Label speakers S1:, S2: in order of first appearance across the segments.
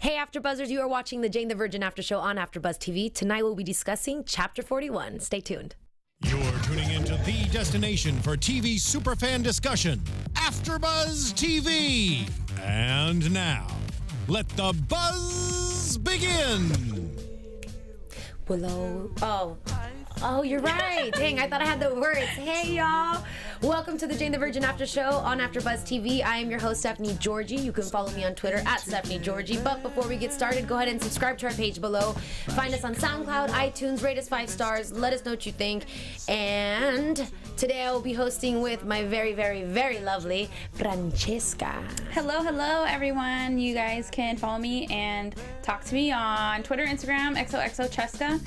S1: Hey AfterBuzzers, you are watching the Jane the Virgin After Show on AfterBuzz TV. Tonight we'll be discussing Chapter 41. Stay tuned.
S2: You're tuning into the destination for TV superfan discussion, AfterBuzz TV. And now, let the buzz begin.
S1: Willow. Oh, you're right. Dang, I thought I had the words. Hey, y'all. Welcome to the Jane the Virgin After Show on AfterBuzz TV. I am your host, Stephanie Giorgi. You can follow me on Twitter at Stephanie Giorgi. But before we get started, go ahead and subscribe to our page below. Find us on SoundCloud, iTunes, rate us 5 stars. Let us know what you think. And today I will be hosting with my very, very, very lovely Francesca.
S3: Hello, everyone. You guys can follow me and talk to me on Twitter, Instagram, XOXOCheska.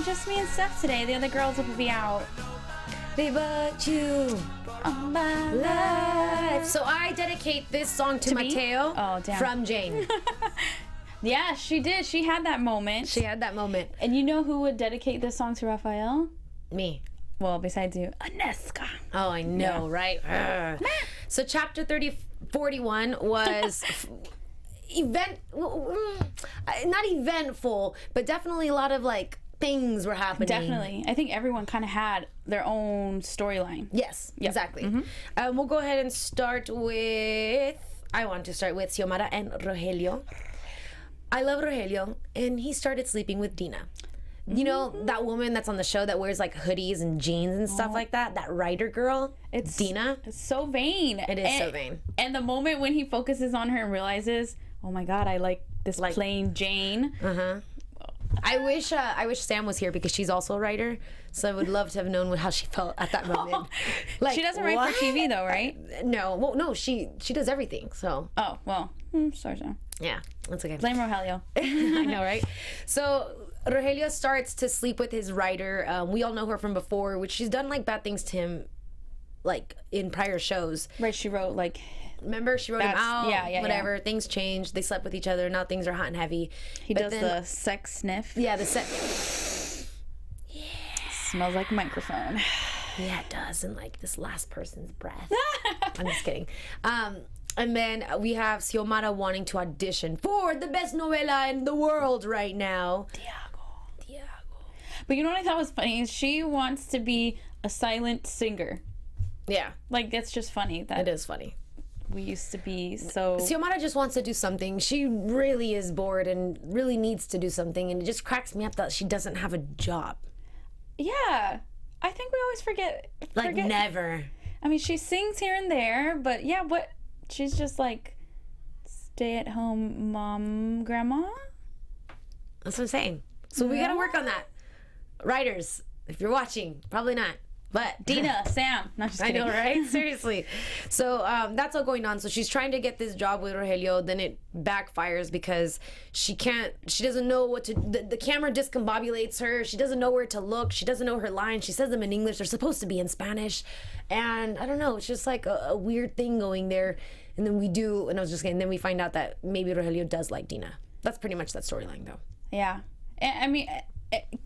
S3: Just me and Steph today. The other girls will be out.
S1: They put you on my life. So I dedicate this song to Mateo from Jane.
S3: Yeah, she did. She had that moment. And you know who would dedicate this song to Rafael?
S1: Me.
S3: Well, besides you, Anežka.
S1: Oh, I know, right? So chapter 41 was not eventful, but definitely a lot of like things were happening.
S3: Definitely. I think everyone kind of had their own storyline.
S1: Yes, exactly. We'll go ahead and start with, I want to start with Xiomara and Rogelio. I love Rogelio, and he started sleeping with Dina. You know, that woman that's on the show that wears like hoodies and jeans and stuff like that? That writer girl? It's Dina.
S3: It's so vain.
S1: It is so vain.
S3: And the moment when he focuses on her and realizes, oh my God, I like this plain Jane.
S1: I wish Sam was here because she's also a writer, so I would love to have known how she felt at that moment.
S3: Like, she doesn't write for TV though, right?
S1: No, she does everything. So.
S3: Oh well, sorry.
S1: Yeah, that's okay.
S3: Blame Rogelio.
S1: I know, right? So Rogelio starts to sleep with his writer. We all know her from before, which she's done like bad things to him, like in prior shows.
S3: Right? She wrote like.
S1: Remember, she wrote him out.
S3: Yeah.
S1: Whatever. Things changed. They slept with each other. Now things are hot and heavy.
S3: He does the sex sniff.
S1: Yeah, the sex.
S3: Yeah. Smells like a microphone.
S1: Yeah, it does. And like this last person's breath. I'm just kidding. And then we have Xiomara wanting to audition for the best novela in the world right now. Tiago.
S3: But you know what I thought was funny is she wants to be a silent singer.
S1: Yeah.
S3: Like, that's just funny.
S1: It is funny.
S3: We used to be so...
S1: Xiomara just wants to do something. She really is bored and really needs to do something, and it just cracks me up that she doesn't have a job.
S3: Yeah. I think we always forget.
S1: Never.
S3: I mean, she sings here and there, but yeah, what... She's just like stay-at-home mom, grandma?
S1: That's what I'm saying. So we gotta work on that. Writers, if you're watching, probably not. But
S3: Dina, Sam. No, just kidding.
S1: I know, right? Seriously. So that's all going on. So she's trying to get this job with Rogelio. Then it backfires because she doesn't know what to, the camera discombobulates her. She doesn't know where to look. She doesn't know her lines. She says them in English. They're supposed to be in Spanish. And I don't know. It's just like a weird thing going there. And then then we find out that maybe Rogelio does like Dina. That's pretty much that storyline though.
S3: Yeah. I mean,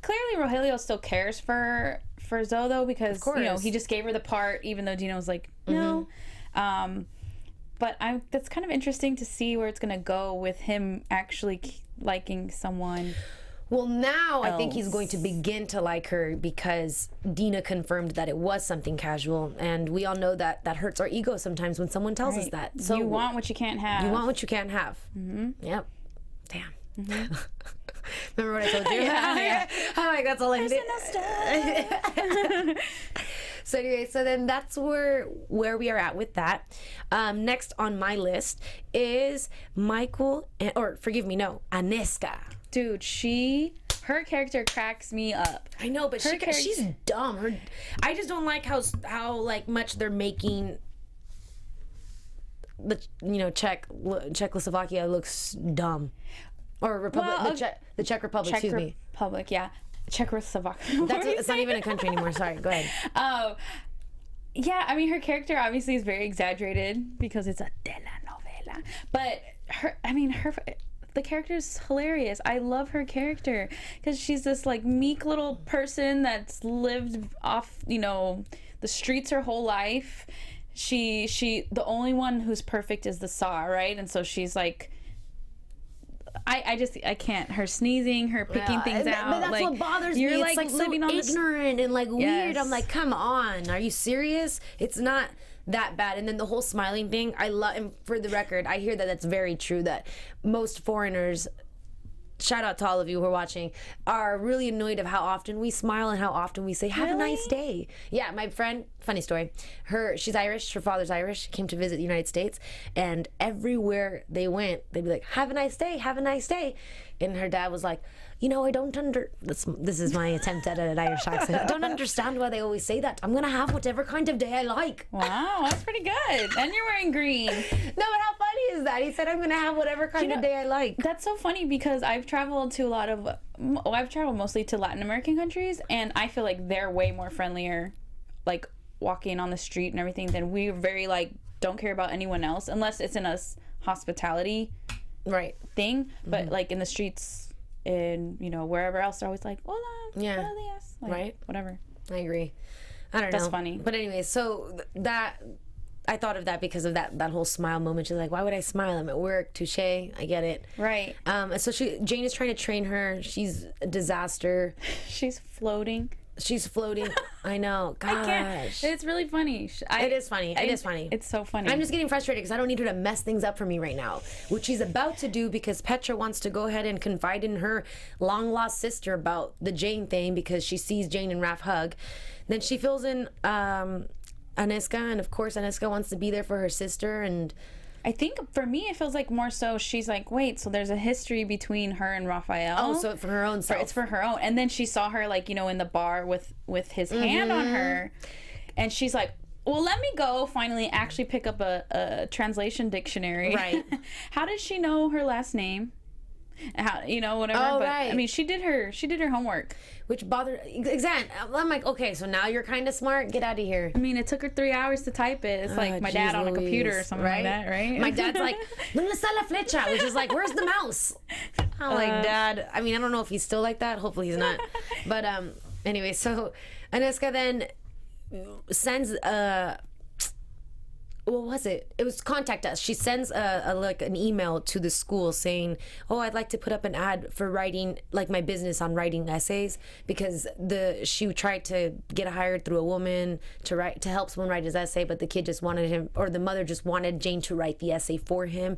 S3: clearly Rogelio still cares for Zoe though, because you know he just gave her the part even though Dina was like no. But that's kind of interesting to see where it's gonna go with him actually liking someone.
S1: Well, now I think he's going to begin to like her because Dina confirmed that it was something casual, and we all know that hurts our ego sometimes when someone tells us that. So
S3: you want what you can't have.
S1: You want what you can't have. Yep. Damn. Remember what I told you?
S3: Yeah.
S1: I'm like, that's all I did. So anyway, so then that's where we are at with that. Next on my list is Anežka.
S3: Dude, her character cracks me up.
S1: I know, but she's dumb. I just don't like how like much they're making the Czechoslovakia looks dumb. Or the Czech Republic, excuse me.
S3: Republic, yeah. Czechoslovakia.
S1: It's not even a country anymore. Sorry, go ahead.
S3: Oh, yeah. I mean, her character obviously is very exaggerated because it's a telenovela. But the character is hilarious. I love her character because she's this like meek little person that's lived off, the streets her whole life. She the only one who's perfect is the Tsar, right? And so she's like I can't. Her sneezing, her picking things out.
S1: But that's
S3: like,
S1: what bothers me.
S3: You're
S1: It's like so
S3: living on
S1: ignorant and like weird.
S3: Yes.
S1: I'm like, come on, are you serious? It's not that bad. And then the whole smiling thing, I love. And for the record, I hear that that's very true. That most foreigners, shout out to all of you who are watching, are really annoyed of how often we smile and how often we say have a nice day. Yeah, my friend, funny story, she's Irish, her father's Irish, came to visit the United States, and everywhere they went they'd be like, have a nice day, have a nice day. And her dad was like, you know, I don't this is my attempt at an Irish accent. I don't understand why they always say that. I'm gonna have whatever kind of day I like.
S3: Wow, that's pretty good. And you're wearing green.
S1: No, but how funny is that? He said, I'm gonna have whatever kind of day I like.
S3: That's so funny because I've traveled mostly to Latin American countries, and I feel like they're way more friendlier, like walking on the street and everything, than we're very like don't care about anyone else unless it's in a hospitality thing. But like in the streets and wherever else, they're always like, hola, buenos dias, like, whatever.
S1: I agree. I don't know.
S3: That's funny.
S1: But anyway, so that I thought of that because of that whole smile moment. She's like, why would I smile? I'm at work. Touche. I get it.
S3: Right.
S1: And so Jane is trying to train her. She's a disaster.
S3: She's floating.
S1: She's floating. I know. Gosh.
S3: I can't. It's really funny.
S1: It is funny. It is funny.
S3: It's so funny.
S1: I'm just getting frustrated because I don't need her to mess things up for me right now, which she's about to do because Petra wants to go ahead and confide in her long-lost sister about the Jane thing because she sees Jane and Raph hug. Then she fills in Anežka, and of course Anežka wants to be there for her sister, and
S3: I think for me it feels like more so she's like, wait, so there's a history between her and Rafael.
S1: Oh, so for her own self.
S3: It's for her own. And then she saw her like, in the bar with his hand on her, and she's like, well, let me go finally actually pick up a translation dictionary.
S1: Right.
S3: How did she know her last name? How, whatever.
S1: Oh,
S3: but
S1: right.
S3: I mean, she did her homework.
S1: Which bothered. Exactly. I'm like, okay, so now you're kind of smart. Get out of here.
S3: I mean, it took her 3 hours to type it. It's like my dad on a computer or something like that, right?
S1: My dad's like, ¿Dónde está la flecha? Which is like, where's the mouse? I'm like, Dad. I mean, I don't know if he's still like that. Hopefully he's not. But anyway, so Anežka then sends what was it? It was contact us. She sends an email to the school saying, "Oh, I'd like to put up an ad for writing, like my business on writing essays, because she tried to get hired through a woman to help someone write his essay, but the kid just wanted him, or the mother just wanted Jane to write the essay for him.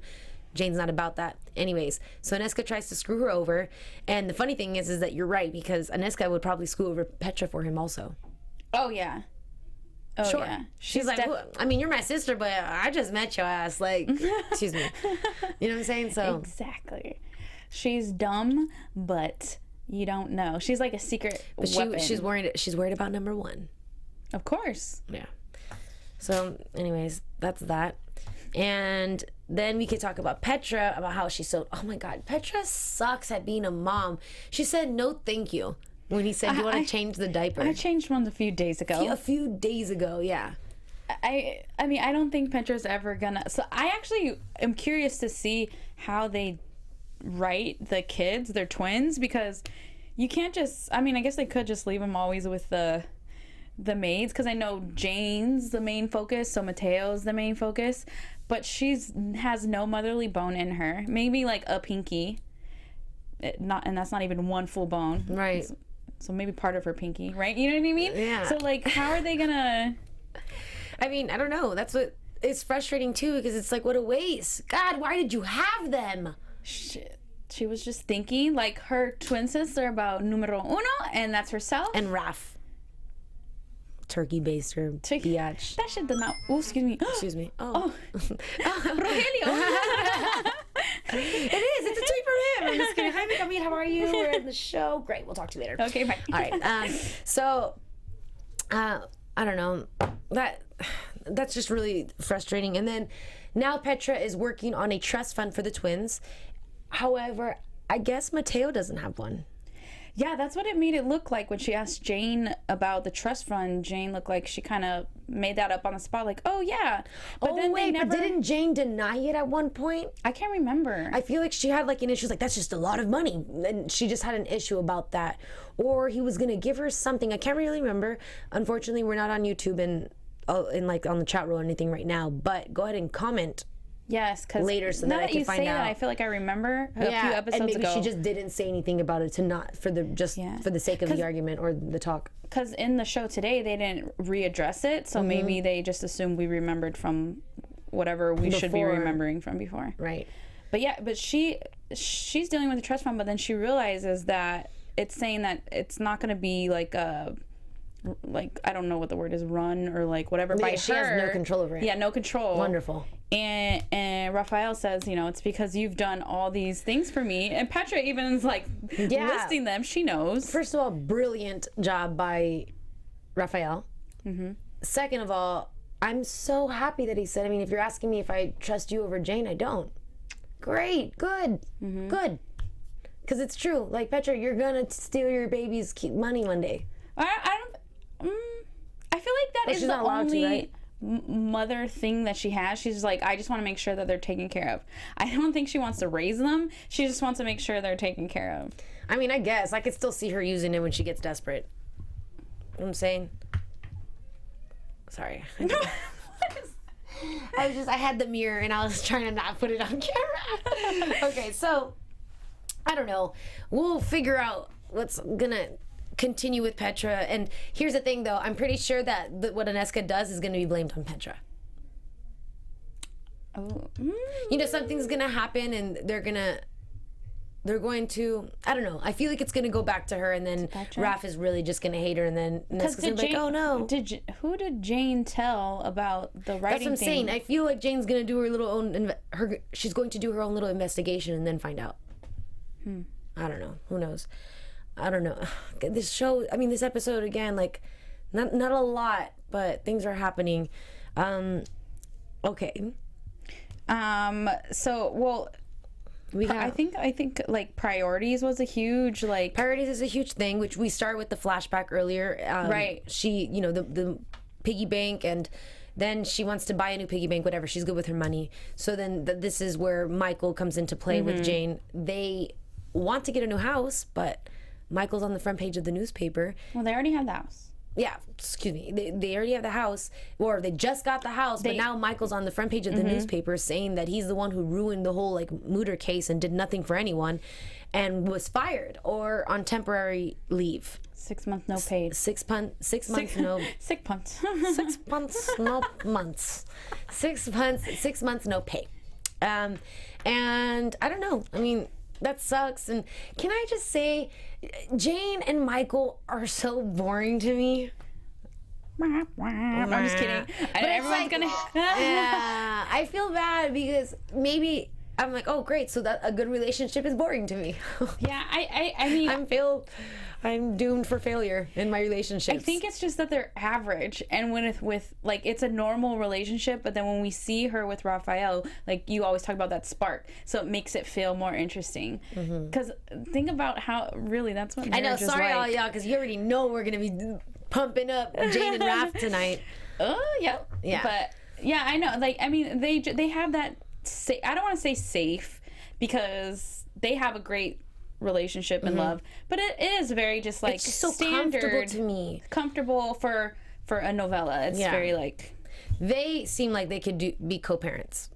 S1: Jane's not about that." Anyways, so Anežka tries to screw her over, and the funny thing is that you're right, because Anežka would probably screw over Petra for him also.
S3: Oh yeah. Oh,
S1: sure.
S3: Yeah.
S1: She's like, I mean, you're my sister, but I just met your ass. Like, excuse me. You know what I'm saying? So
S3: exactly. She's dumb, but you don't know. She's like a secret weapon.
S1: She's worried about number one.
S3: Of course.
S1: Yeah. So, anyways, that's that. And then we could talk about Petra, about how she's so. Oh my God, Petra sucks at being a mom. She said no, thank you. When he said, "Do you want to change the diaper?"
S3: I changed one a few days ago.
S1: A few days ago, yeah.
S3: I mean, I don't think Petra's ever gonna. So I actually am curious to see how they write the kids, their twins, because you can't just. I mean, I guess they could just leave them always with the maids, because I know Jane's the main focus, so Mateo's the main focus, but has no motherly bone in her. Maybe like a pinky, and that's not even one full bone,
S1: right?
S3: So maybe part of her pinky, right? You know what I mean?
S1: Yeah.
S3: So like, how are they gonna?
S1: I mean, I don't know. That's what is frustrating too, because it's like, what a waste. God, why did you have them?
S3: Shit. She was just thinking like her twin sister about numero uno, and that's herself.
S1: And Raph. Turkey baster, biatch.
S3: That shit did not. Oh, excuse me.
S1: Excuse me. Oh.
S3: Rogelio.
S1: It is. It's a treat for him. I'm just kidding. Hi, Mick. How are you? We're in the show. Great. We'll talk to you later.
S3: Okay, bye.
S1: All right. So, I don't know. That's just really frustrating. And then now Petra is working on a trust fund for the twins. However, I guess Mateo doesn't have one.
S3: Yeah, that's what it made it look like when she asked Jane about the trust fund. Jane looked like she kind of made that up on the spot, like, oh, yeah.
S1: But then but didn't Jane deny it at one point?
S3: I can't remember.
S1: I feel like she had like an issue, like, that's just a lot of money. And she just had an issue about that. Or he was going to give her something. I can't really remember. Unfortunately, we're not on YouTube and like on the chat room or anything right now. But go ahead and comment
S3: Yes, because
S1: later so
S3: now
S1: that I can
S3: you
S1: find
S3: say
S1: out.
S3: that, I feel like I remember a few episodes
S1: and maybe
S3: ago.
S1: she just didn't say anything about it for the sake of the argument or the talk.
S3: Because in the show today, they didn't readdress it, so maybe they just assumed we remembered from whatever we should be remembering from before.
S1: Right.
S3: But yeah, but she's dealing with the trust fund, but then she realizes that it's saying that it's not going to be like a, like, I don't know what the word is, run or like whatever. By
S1: she
S3: her,
S1: has no control over it.
S3: Yeah, no control.
S1: Wonderful.
S3: And Rafael says, you know, it's because you've done all these things for me. And Petra even is like listing them. She knows.
S1: First of all, brilliant job by Rafael. Second of all, I'm so happy that he said, I mean, if you're asking me if I trust you over Jane, I don't. Great. Good. Good. Because it's true. Like, Petra, you're going to steal your baby's money one day.
S3: I feel like that is the only mother thing that she has. She's like, I just want to make sure that they're taken care of. I don't think she wants to raise them. She just wants to make sure they're taken care of.
S1: I mean, I guess I could still see her using it when she gets desperate. You know what I'm saying? Sorry. I had the mirror and I was trying to not put it on camera. Okay, so I don't know. We'll figure out what's gonna continue with Petra. And here's the thing, though. I'm pretty sure that what Anežka does is gonna be blamed on Petra.
S3: Oh.
S1: You know, something's gonna happen and they're going to, I don't know. I feel like it's going to go back to her and then Raph is really just going to hate her and then Anežka's going to be like, oh no.
S3: Who did Jane tell about the writing thing?
S1: That's what I'm saying. I feel like Jane's going to do her little own, she's going to do her own little investigation and then find out. I don't know. Who knows? I don't know. This show, I mean, this episode again, like, not a lot, but things are happening. Okay.
S3: I think like priorities was a huge
S1: priorities is a huge thing, which we start with the flashback earlier.
S3: Right.
S1: She, you know, the piggy bank, and then she wants to buy a new piggy bank, whatever. She's good with her money. So then this is where Michael comes into play with Jane. They want to get a new house, but Michael's on the front page of the newspaper.
S3: Well, they already have the house.
S1: Yeah, excuse me. They already have the house, or they just got the house, but now Michael's on the front page of the newspaper saying that he's the one who ruined the whole like murder case and did nothing for anyone, and was fired or on temporary leave.
S3: 6 months no paid.
S1: 6 months no.
S3: Sick months.
S1: 6 months no months. 6 months no pay. And I don't know. I mean, that sucks. And can I just say, Jane and Michael are so boring to me.
S3: I'm just kidding.
S1: But
S3: everyone's gonna.
S1: Yeah, I feel bad because maybe I'm like, oh great, so that a good relationship is boring to me.
S3: Yeah, I mean,
S1: I'm doomed for failure in my relationships.
S3: I think it's just that they're average, and with like it's a normal relationship, but then when we see her with Rafael, like you always talk about that spark, so it makes it feel more interesting. Because think about how really that's what marriage
S1: I know.
S3: is
S1: Sorry,
S3: like.
S1: all y'all, because you already know we're gonna be pumping up Jane and Raph tonight.
S3: Oh yeah. But yeah, I know. Like I mean, they have that. I don't want to say safe because they have a great relationship and love, but it is very just like
S1: it's just so
S3: standard
S1: comfortable to me.
S3: Comfortable for a novella. It's very like
S1: they seem like they could be co-parents.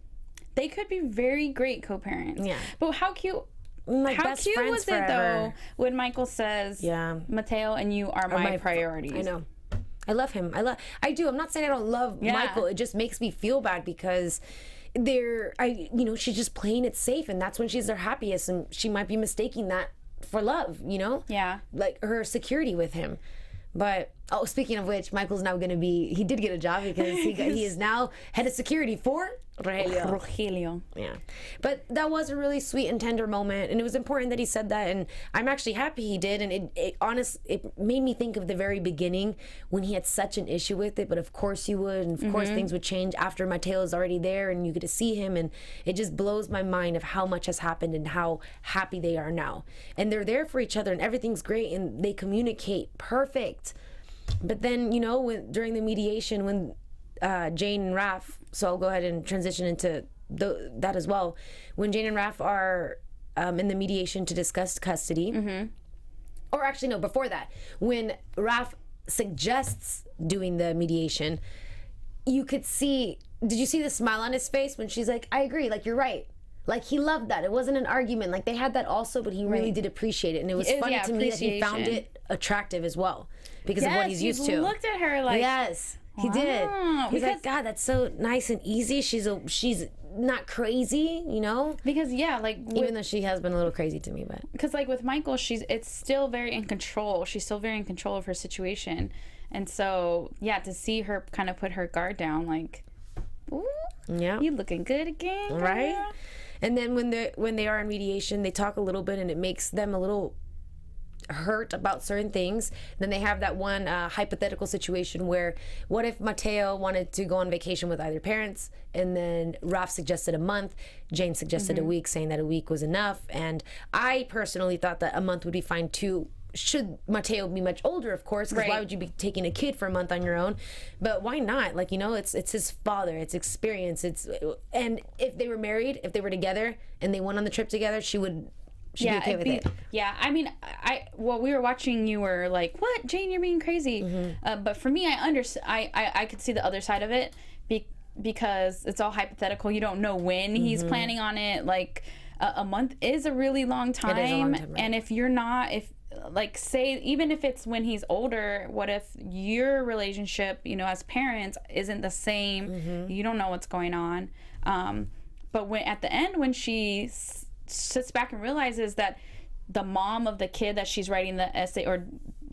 S3: They could be very great co-parents. Yeah. But how cute. How cute was it though when Michael says, Mateo and you are my priorities.
S1: I know. I love him. I do. I'm not saying I don't love Michael. It just makes me feel bad because she's just playing it safe, and that's when she's their happiest, and she might be mistaking that for love, you know?
S3: Yeah.
S1: Like her security with him. But speaking of which, Michael's now going to he did get a job because he is now head of security for Rogelio. Yeah. But that was a really sweet and tender moment, and it was important that he said that, and I'm actually happy he did, and it made me think of the very beginning when he had such an issue with it, but of course you would, and of course things would change after Mateo's already there and you get to see him, and it just blows my mind of how much has happened and how happy they are now. And they're there for each other and everything's great and they communicate perfect. But then, during the mediation, when Jane and Raph, so I'll go ahead and transition into that as well. When Jane and Raph are in the mediation to discuss custody, or actually no, before that, when Raph suggests doing the mediation, you could see did you see the smile on his face when she's like, I agree, like, you're right. Like, he loved that. It wasn't an argument. Like, they had that also, but he really did appreciate it. And it was funny to me that he found it attractive as well because of what he's used to.
S3: He looked at her like...
S1: Yes, he did. He's like, God, that's so nice and easy. She's not crazy, you know?
S3: Because, like...
S1: Even though she has been a little crazy to me, but...
S3: Because, like, with Michael, it's still very in control. She's still very in control of her situation. And so, to see her kind of put her guard down, like... Ooh, you looking good again, girl.
S1: Right? And then when they are in mediation, they talk a little bit, and it makes them a little hurt about certain things. Then they have that one hypothetical situation where, what if Mateo wanted to go on vacation with either parents, and then Raf suggested a month, Jane suggested a week, saying that a week was enough. And I personally thought that a month would be fine too. Should Mateo be much older, of course, because why would you be taking a kid for a month on your own? But why not? Like, you know, it's his father, it's experience, and if they were married, if they were together and they went on the trip together, she'd be okay with it.
S3: Yeah, I mean, while we were watching, you were like, "What, Jane? You're being crazy." But for me, I could see the other side of it because it's all hypothetical. You don't know when he's planning on it. Like, a month is a really long time.
S1: It is a long time, right?
S3: And if you're not, like, say, even if it's when he's older, what if your relationship, you know, as parents isn't the same? You don't know what's going on. But at the end, when she sits back and realizes that the mom of the kid that she's writing the essay, or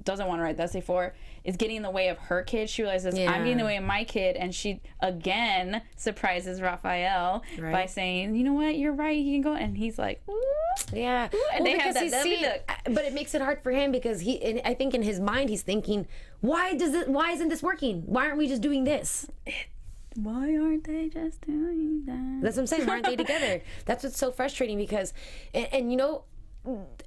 S3: doesn't want to write the essay for, is getting in the way of her kid, she realizes, I'm getting in the way of my kid. And she again surprises Rafael by saying, you know what, you're right, he can go. And he's like, ooh.
S1: Yeah.
S3: Ooh, and they have that look.
S1: But it makes it hard for him because I think in his mind he's thinking, why isn't this working? Why aren't we just doing this?
S3: Why aren't they just doing that?
S1: That's what I'm saying. Why aren't they together? That's what's so frustrating because, and you know,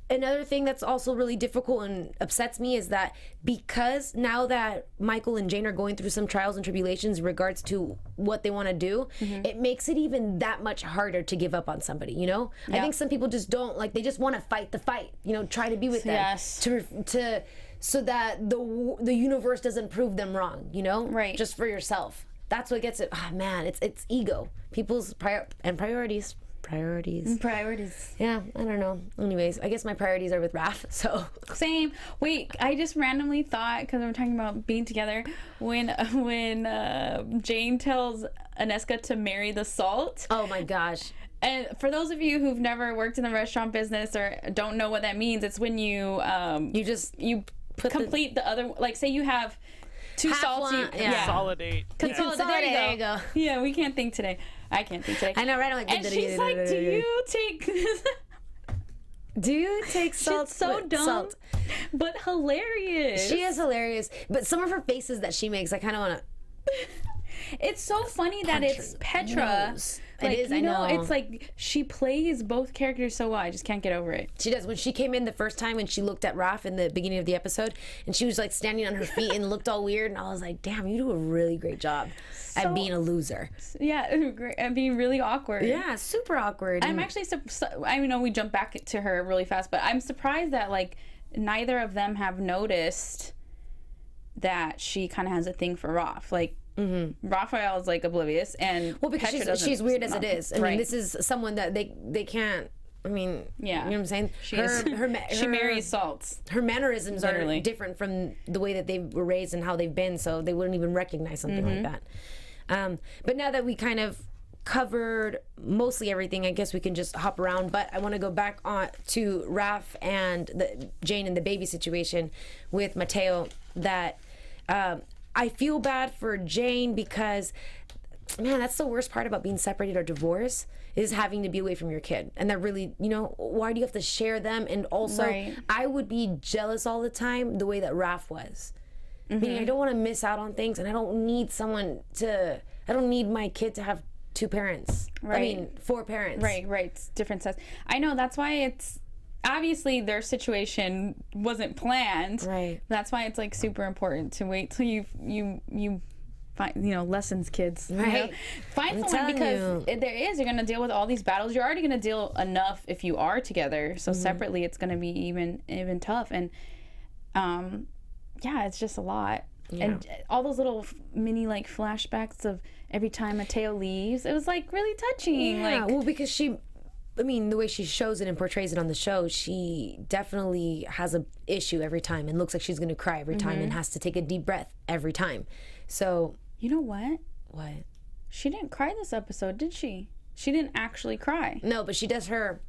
S1: another thing that's also really difficult and upsets me is that because now that Michael and Jane are going through some trials and tribulations in regards to what they want to do, it makes it even that much harder to give up on somebody, you know? I think some people just don't, like, they just want to fight the fight, you know, try to be with them. So that the universe doesn't prove them wrong, you know?
S3: Right.
S1: Just for yourself. That's what gets it. Oh, man, it's ego. People's priorities. Yeah, I don't know. Anyways, I guess my priorities are with Raf, so.
S3: Same. Wait, I just randomly thought, because we're talking about being together, when Jane tells Anežka to marry the salt.
S1: Oh my gosh.
S3: And for those of you who've never worked in the restaurant business or don't know what that means, it's when you complete the other, like, say you have two salts.
S4: Consolidate.
S3: Consolidate. There you go. Yeah, we can't think today. I can't think today.
S1: I know, right? I'm like,
S3: and she's like, do you take salt? She's so dumb,
S1: salt.
S3: but hilarious.
S1: She is hilarious. But some of her faces that she makes, I kind of want to...
S3: It's so funny that it's Petra. Like,
S1: it is,
S3: I know.
S1: I know.
S3: It's like she plays both characters so well. I just can't get over it.
S1: She does. When she came in the first time and she looked at Raf in the beginning of the episode, and she was like standing on her feet and looked all weird, and I was like, damn, you do a really great job at being a loser.
S3: Yeah, and being really awkward.
S1: Yeah, super awkward.
S3: I'm actually, I know we jump back to her really fast, but I'm surprised that, like, neither of them have noticed that she kind of has a thing for Raf. Like, Rafael is like oblivious, and
S1: because she's weird as it is. I mean, this is someone that they can't. I mean, you know what I'm saying?
S3: She marries salts.
S1: Her mannerisms are different from the way that they were raised and how they've been, so they wouldn't even recognize something like that. But now that we kind of covered mostly everything, I guess we can just hop around. But I want to go back on to Raf and Jane and the baby situation with Mateo. That I feel bad for Jane because, man, that's the worst part about being separated or divorced, is having to be away from your kid. And that really, you know, why do you have to share them? And also, I would be jealous all the time the way that Raf was. Meaning I don't want to miss out on things, and I don't need I don't need my kid to have two parents. I mean, four parents. Right.
S3: It's different sets. I know, that's why it's, obviously their situation wasn't planned. Right. That's why it's like super important to wait till you find, you know, lessons, kids. Right. You know? Find someone, because you're gonna deal with all these battles. You're already gonna deal enough if you are together. So separately, it's gonna be even tough. And it's just a lot. Yeah. And all those little mini like flashbacks of every time Mateo leaves. It was like really touching.
S1: Yeah,
S3: Like,
S1: well, because the way she shows it and portrays it on the show, she definitely has a issue every time and looks like she's going to cry every time and has to take a deep breath every time. So,
S3: you know what?
S1: what?
S3: She didn't cry this episode, did she? She didn't actually cry.
S1: No, but she does her.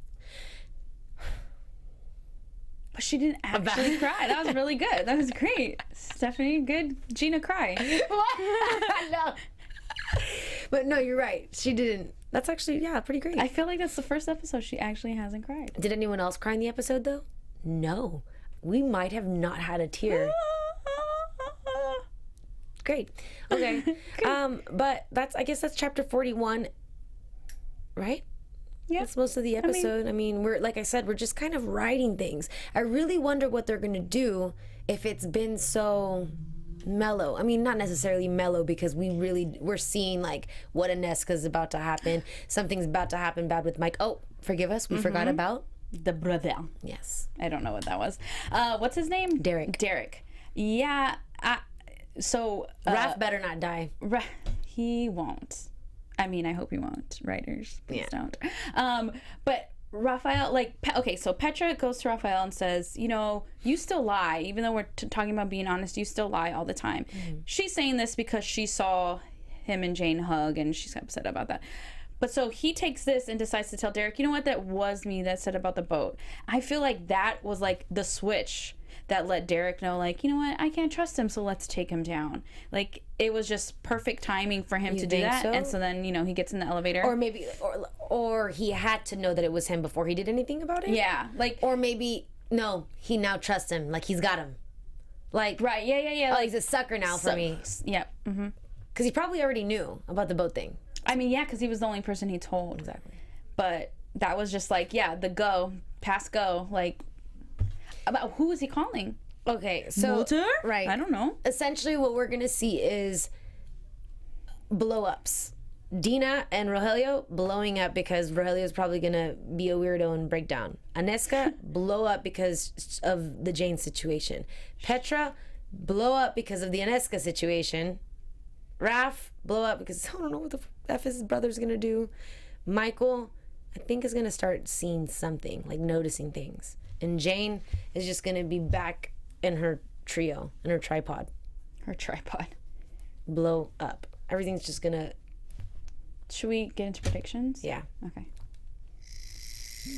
S3: But she didn't actually cry. That was really good. That was great. Stephanie, good. Gina, cry.
S1: No. But no, you're right. She didn't. That's actually, pretty great.
S3: I feel like that's the first episode she actually hasn't cried.
S1: Did anyone else cry in the episode, though? No. We might have not had a tear. Great. Okay. But I guess that's chapter 41, right?
S3: Yeah.
S1: That's most of the episode. I mean, we're, like I said, we're just kind of writing things. I really wonder what they're going to do if it's been so mellow. I mean, not necessarily mellow, because we're seeing like what Anežka's about to happen. Something's about to happen bad with Mike. Oh, forgive us. We forgot about
S3: The brother.
S1: Yes.
S3: I don't know what that was. What's his name?
S1: Derek.
S3: Yeah. So
S1: Raph better not die.
S3: He won't. I mean, I hope he won't. Writers, please
S1: Yeah.
S3: don't. But Rafael, so Petra goes to Rafael and says, you still lie. Even though we're talking about being honest, you still lie all the time. She's saying this because she saw him and Jane hug and she's upset about that. But so he takes this and decides to tell Derek, you know what, that was me that said about the boat. I feel like that was like the switch that let Derek know, like, you know what, I can't trust him, so let's take him down. Like, it was just perfect timing for him to do that.
S1: so?
S3: And so then, he gets in the elevator.
S1: Or maybe, or he had to know that it was him before he did anything about it.
S3: Yeah, like,
S1: Or maybe, no, he now trusts him. Like, he's got him. Like,
S3: right, yeah.
S1: oh,
S3: Like,
S1: he's a sucker now for me.
S3: Yep. Mm-hmm.
S1: Because he probably already knew about the boat thing.
S3: I mean, yeah, because he was the only person he told.
S1: Exactly.
S3: But that was just like, pass go. Like, about who was he calling?
S1: Okay, so
S3: Walter?
S1: right.
S3: I don't know.
S1: Essentially, what we're gonna see is blow-ups. Dina and Rogelio blowing up because Rogelio's probably gonna be a weirdo and break down. Anežka blow up because of the Jane situation. Petra blow up because of the Anežka situation. Raph blow up because I don't know what the F his brother's gonna do. Michael, I think, is gonna start seeing something, like noticing things. And Jane is just gonna be back in her trio, in her tripod.
S3: Her tripod.
S1: Blow up. Everything's just gonna...
S3: Should we get into predictions?
S1: Yeah.
S3: Okay.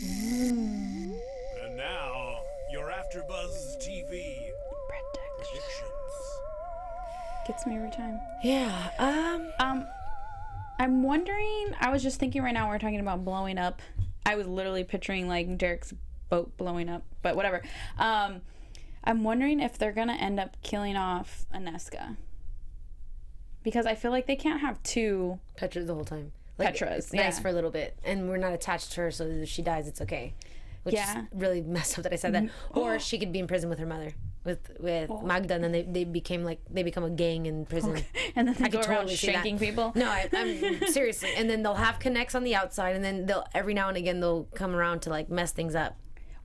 S2: And now, your AFTERBUZZ TV predictions.
S3: Gets me every time.
S1: Yeah.
S3: I'm wondering, I was just thinking right now, we're talking about blowing up. I was literally picturing like Derek's boat blowing up, but whatever. I'm wondering if they're gonna end up killing off Anežka. Because I feel like they can't have two
S1: Petra the whole time. Like,
S3: Petras.
S1: it's nice for a little bit, and we're not attached to her, so if she dies, it's okay. Which is really messed up that I said that. Or she could be in prison with her mother, with Magda, and then they become a gang in prison.
S3: Okay. And then they go around
S1: totally see
S3: shanking
S1: that.
S3: people.
S1: No, I'm seriously. And then they'll have connects on the outside, and then they'll every now and again they'll come around to like mess things up.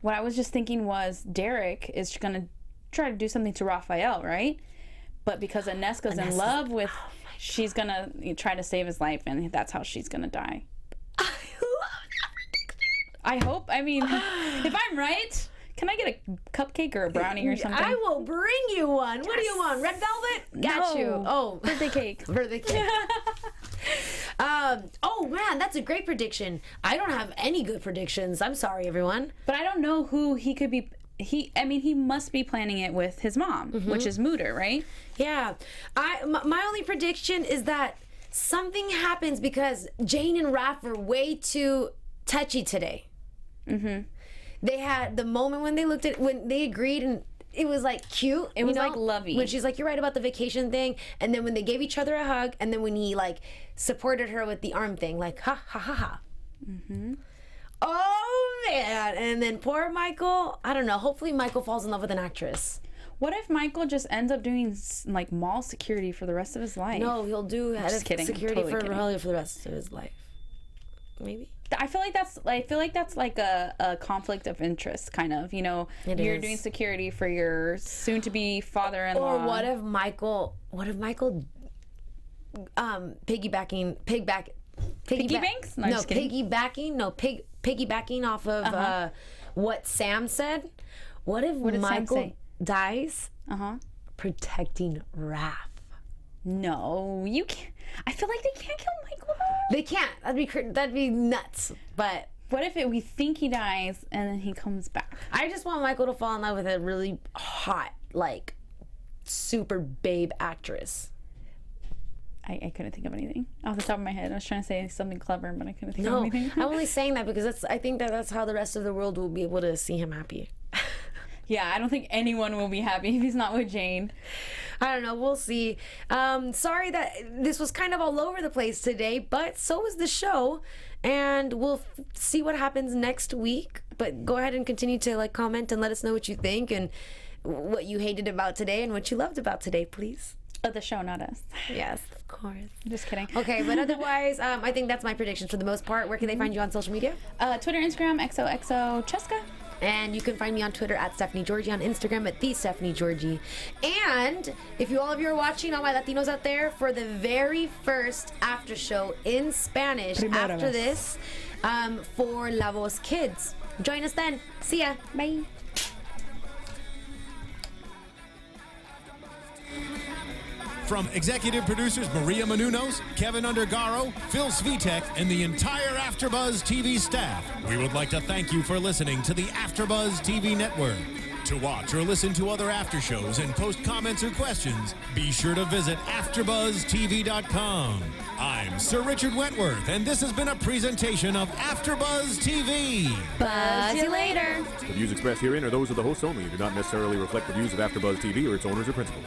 S3: What I was just thinking was Derek is gonna try to do something to Rafael, right? But because Anežka's in love with, she's gonna try to save his life, and that's how she's gonna die.
S1: I love that.
S3: I hope. I mean, if I'm right, can I get a cupcake or a brownie or something?
S1: I will bring you one. Yes. What do you want? Red velvet? Got
S3: No.
S1: you. Oh,
S3: Birthday cake.
S1: birthday cake. Oh man, that's a great prediction. I don't have any good predictions. I'm sorry, everyone.
S3: But I don't know who he could be. He must be planning it with his mom, which is Mutter, right?
S1: Yeah. My only prediction is that something happens because Jane and Raph were way too touchy today. Mm-hmm. They had the moment when when they agreed, and it was like cute.
S3: It was like lovey.
S1: When she's like, "You're right about the vacation thing," and then when they gave each other a hug, and then when he like supported her with the arm thing, like ha ha ha ha. Mm-hmm. Oh man! And then poor Michael. I don't know. Hopefully Michael falls in love with an actress.
S3: What if Michael just ends up doing like mall security for the rest of his life?
S1: No, he'll do head of security
S3: Totally
S1: for
S3: kidding.
S1: Rogelio for the rest of his life. Maybe.
S3: I feel like that's like a conflict of interest, kind of. You're
S1: is.
S3: doing security for your soon-to-be father-in-law.
S1: Or what if Michael piggybacking
S3: banks? No, just kidding.
S1: piggybacking off of what Sam said. What if
S3: did Sam
S1: Michael
S3: say?
S1: dies protecting Raph?
S3: No, you can't. I feel like they can't kill Michael.
S1: They can't. That'd be nuts. But
S3: What if we think he dies and then he comes back?
S1: I just want Michael to fall in love with a really hot, like, super babe actress.
S3: I couldn't think of anything off the top of my head. I was trying to say something clever, but I couldn't think of
S1: No,
S3: anything.
S1: I'm only saying that because I think that's how the rest of the world will be able to see him happy.
S3: Yeah, I don't think anyone will be happy if he's not with Jane.
S1: I don't know. We'll see. Sorry that this was kind of all over the place today, but so was the show. And we'll see what happens next week. But go ahead and continue to like comment and let us know what you think and what you hated about today and what you loved about today, please.
S3: But the show, not us.
S1: Yes, of course.
S3: Just kidding.
S1: Okay, but otherwise, I think that's my prediction for the most part. Where can they find you on social media?
S3: Twitter, Instagram, XOXO Cheska.
S1: And you can find me on Twitter at Stephanie Giorgi, on Instagram at the Stephanie Giorgi. And if all of you are watching, all my Latinos out there, for the very first after show in Spanish after this, for La Voz Kids. Join us then. See ya.
S3: Bye.
S2: From executive producers Maria Menounos, Kevin Undergaro, Phil Svitek, and the entire AfterBuzz TV staff, we would like to thank you for listening to the AfterBuzz TV network. To watch or listen to other after shows and post comments or questions, be sure to visit AfterBuzzTV.com. I'm Sir Richard Wentworth, and this has been a presentation of AfterBuzz TV.
S1: Buzz you later.
S4: The views expressed herein are those of the hosts only and do not necessarily reflect the views of AfterBuzz TV or its owners or principals.